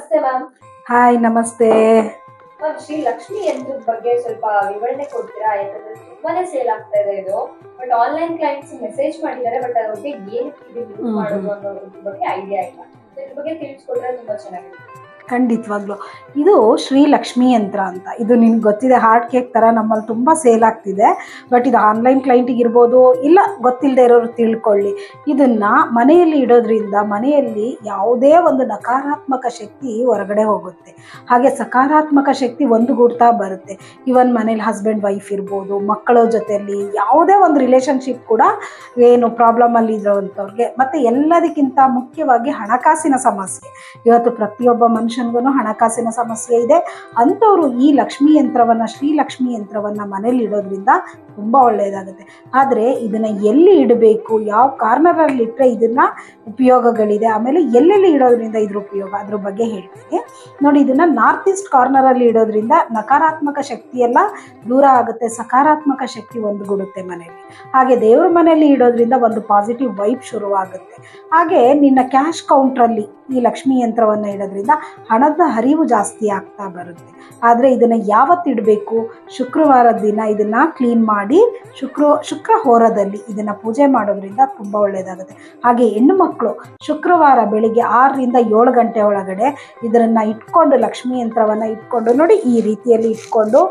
ನಮಸ್ತೆ ma'am. Hi, ನಮಸ್ತೆ. Ma'am, Shri Lakshmi ಯಂತ್ರದ ಬಗ್ಗೆ ಸ್ವಲ್ಪ ವಿವರಣೆ ಕೊಡ್ತೀರಾ? ಯಾಕಂದ್ರೆ ತುಂಬಾನೇ ಸೇಲ್ ಆಗ್ತಾ ಇದೆ ಇದು. ಬಟ್ ಆನ್ಲೈನ್ ಕ್ಲೈಂಟ್ಸ್ ಮೆಸೇಜ್ ಮಾಡಿದ್ದಾರೆ, ಬಟ್ ಅವ್ರಿಗೆ ಏನಕ್ಕೆ ಇದು ಯೂಸ್ ಮಾಡೋದು ಅನ್ನೋದ್ರ ಬಗ್ಗೆ ಐಡಿಯಾ ಇಲ್ಲ. ಇದ್ರ ಬಗ್ಗೆ ತಿಳಿಸ್ಕೊಟ್ರೆ ತುಂಬಾ ಚೆನ್ನಾಗಿರುತ್ತೆ. ಖಂಡಿತವಾಗ್ಲೂ ಇದು ಶ್ರೀ ಲಕ್ಷ್ಮಿ ಯಂತ್ರ ಅಂತ. ಇದು ನಿನ್ಗೆ ಗೊತ್ತಿದೆ, ಹಾರ್ಟ್ ಕೇಕ್ ಥರ ನಮ್ಮಲ್ಲಿ ತುಂಬ ಸೇಲ್ ಆಗ್ತಿದೆ. ಬಟ್ ಇದು ಆನ್ಲೈನ್ ಕ್ಲೈಂಟಿಗೆ ಇರ್ಬೋದು, ಇಲ್ಲ ಗೊತ್ತಿಲ್ಲದೆ ಇರೋರು ತಿಳ್ಕೊಳ್ಳಿ. ಇದನ್ನು ಮನೆಯಲ್ಲಿ ಇಡೋದ್ರಿಂದ ಮನೆಯಲ್ಲಿ ಯಾವುದೇ ಒಂದು ನಕಾರಾತ್ಮಕ ಶಕ್ತಿ ಹೊರಗಡೆ ಹೋಗುತ್ತೆ, ಹಾಗೆ ಸಕಾರಾತ್ಮಕ ಶಕ್ತಿ ಒಂದುಗೂಡ್ತಾ ಬರುತ್ತೆ. ಇವನ್ ಮನೇಲಿ ಹಸ್ಬೆಂಡ್ ವೈಫ್ ಇರ್ಬೋದು, ಮಕ್ಕಳ ಜೊತೆಯಲ್ಲಿ ಯಾವುದೇ ಒಂದು ರಿಲೇಷನ್ಶಿಪ್ ಕೂಡ ಏನು ಪ್ರಾಬ್ಲಮಲ್ಲಿ ಇರೋವಂಥವ್ರಿಗೆ, ಮತ್ತು ಎಲ್ಲದಕ್ಕಿಂತ ಮುಖ್ಯವಾಗಿ ಹಣಕಾಸಿನ ಸಮಸ್ಯೆ. ಇವತ್ತು ಪ್ರತಿಯೊಬ್ಬ ಮನುಷ್ಯನಿಗೂ ಹಣಕಾಸಿನ ಸಮಸ್ಯೆ ಇದೆ. ಅಂಥವರು ಈ ಲಕ್ಷ್ಮೀ ಯಂತ್ರವನ್ನು, ಶ್ರೀ ಲಕ್ಷ್ಮಿ ಯಂತ್ರವನ್ನು ಮನೇಲಿ ಇಡೋದ್ರಿಂದ ತುಂಬ ಒಳ್ಳೆಯದಾಗುತ್ತೆ. ಆದರೆ ಇದನ್ನು ಎಲ್ಲಿ ಇಡಬೇಕು, ಯಾವ ಕಾರ್ನರಲ್ಲಿ ಇಟ್ಟರೆ ಇದನ್ನು ಉಪಯೋಗಗಳಿದೆ, ಆಮೇಲೆ ಎಲ್ಲೆಲ್ಲಿ ಇಡೋದ್ರಿಂದ ಇದ್ರ ಉಪಯೋಗ, ಅದ್ರ ಬಗ್ಗೆ ಹೇಳ್ತೀನಿ ನೋಡಿ. ಇದನ್ನು ನಾರ್ತ್ ಈಸ್ಟ್ ಕಾರ್ನರಲ್ಲಿ ಇಡೋದ್ರಿಂದ ನಕಾರಾತ್ಮಕ ಶಕ್ತಿಯೆಲ್ಲ ದೂರ ಆಗುತ್ತೆ, ಸಕಾರಾತ್ಮಕ ಶಕ್ತಿ ಒಂದುಗೂಡುತ್ತೆ ಮನೆಯಲ್ಲಿ. ಹಾಗೆ ದೇವ್ರ ಮನೆಯಲ್ಲಿ ಇಡೋದ್ರಿಂದ ಒಂದು ಪಾಸಿಟಿವ್ ವೈಬ್ ಶುರುವಾಗುತ್ತೆ. ಹಾಗೆ ನಿನ್ನ ಕ್ಯಾಶ್ ಕೌಂಟ್ರಲ್ಲಿ ಈ ಲಕ್ಷ್ಮೀ ಯಂತ್ರವನ್ನು ಇಡೋದ್ರಿಂದ ಹಣದ ಹರಿವು ಜಾಸ್ತಿ ಆಗ್ತಾ ಬರುತ್ತೆ. ಆದರೆ ಇದನ್ನು ಯಾವತ್ತು ಇಡಬೇಕು? ಶುಕ್ರವಾರದ ದಿನ ಇದನ್ನು ಕ್ಲೀನ್ ಮಾಡಿ ಶುಕ್ರ ಹೋರದಲ್ಲಿ ಇದನ್ನು ಪೂಜೆ ಮಾಡೋದ್ರಿಂದ ತುಂಬ ಒಳ್ಳೆಯದಾಗುತ್ತೆ. ಹಾಗೆ ಹೆಣ್ಣು ಮಕ್ಕಳು ಶುಕ್ರವಾರ ಬೆಳಿಗ್ಗೆ 6 ರಿಂದ 7 ಗಂಟೆ ಒಳಗಡೆ ಇದನ್ನು ಇಟ್ಕೊಂಡು, ಲಕ್ಷ್ಮೀ ಯಂತ್ರವನ್ನು ಇಟ್ಕೊಂಡು ನೋಡಿ, ಈ ರೀತಿಯಲ್ಲಿ ಇಟ್ಕೊಂಡು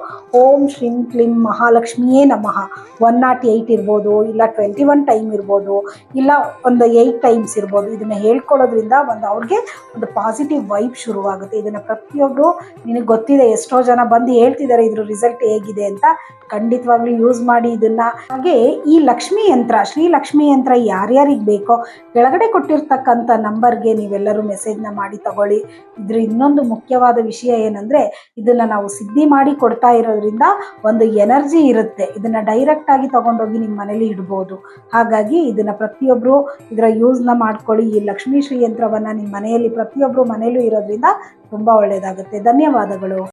ಓಂ ಶ್ರೀಂ ಕ್ಲೀಂ ಮಹಾಲಕ್ಷ್ಮಿಯೇ ನಮಃ 108 ಇರ್ಬೋದು, ಇಲ್ಲ 21 ಟೈಮ್ ಇರ್ಬೋದು, ಇಲ್ಲ ಒಂದು 8 ಟೈಮ್ಸ್ ಇರ್ಬೋದು. ಇದನ್ನು ಹೇಳ್ಕೊಳ್ಳೋದ್ರಿಂದ ಅವ್ರಿಗೆ ಒಂದು ಪಾಸಿಟಿವ್ ವೈಬ್ ಶುರುವಾಗುತ್ತೆ. ಇದನ್ನು ಪ್ರತಿಯೊಬ್ಬರು, ನಿನಗೆ ಗೊತ್ತಿದೆ ಎಷ್ಟೋ ಜನ ಬಂದು ಹೇಳ್ತಿದ್ದಾರೆ ಇದ್ರ ರಿಸಲ್ಟ್ ಹೇಗಿದೆ ಅಂತ. ಖಂಡಿತವಾಗ್ಲೂ ಯೂಸ್ ಮಾಡಿ ಇದನ್ನು. ಹಾಗೆ ಈ ಲಕ್ಷ್ಮೀ ಯಂತ್ರ, ಶ್ರೀ ಲಕ್ಷ್ಮೀ ಯಂತ್ರ ಯಾರ್ಯಾರಿಗೆ ಬೇಕೋ ಕೆಳಗಡೆ ಕೊಟ್ಟಿರ್ತಕ್ಕಂಥ ನಂಬರ್ಗೆ ನೀವೆಲ್ಲರೂ ಮೆಸೇಜ್ನ ಮಾಡಿ ತಗೊಳ್ಳಿ. ಇದ್ರ ಇನ್ನೊಂದು ಮುಖ್ಯವಾದ ವಿಷಯ ಏನಂದರೆ, ಇದನ್ನು ನಾವು ಸಿದ್ಧಿ ಮಾಡಿ ಕೊಡ್ತಾ ಇರೋದ್ರಿಂದ ಒಂದು ಎನರ್ಜಿ ಇರುತ್ತೆ. ಇದನ್ನು ಡೈರೆಕ್ಟಾಗಿ ತೊಗೊಂಡೋಗಿ ನಿಮ್ಮ ಮನೇಲಿ ಇಡ್ಬೋದು. ಹಾಗಾಗಿ ಇದನ್ನು ಪ್ರತಿಯೊಬ್ಬರು ಇದರ ಯೂಸ್ನ ಮಾಡ್ಕೊಳ್ಳಿ. ಈ ಲಕ್ಷ್ಮೀ ಶ್ರೀ ಯಂತ್ರವನ್ನು ನಿಮ್ಮ ಮನೆಯಲ್ಲಿ ಪ್ರತಿಯೊಬ್ಬರು ಮನೆಯಲ್ಲೂ ಇರೋದ್ರಿಂದ ತುಂಬ ಒಳ್ಳೆಯದಾಗುತ್ತೆ. ಧನ್ಯವಾದಗಳು.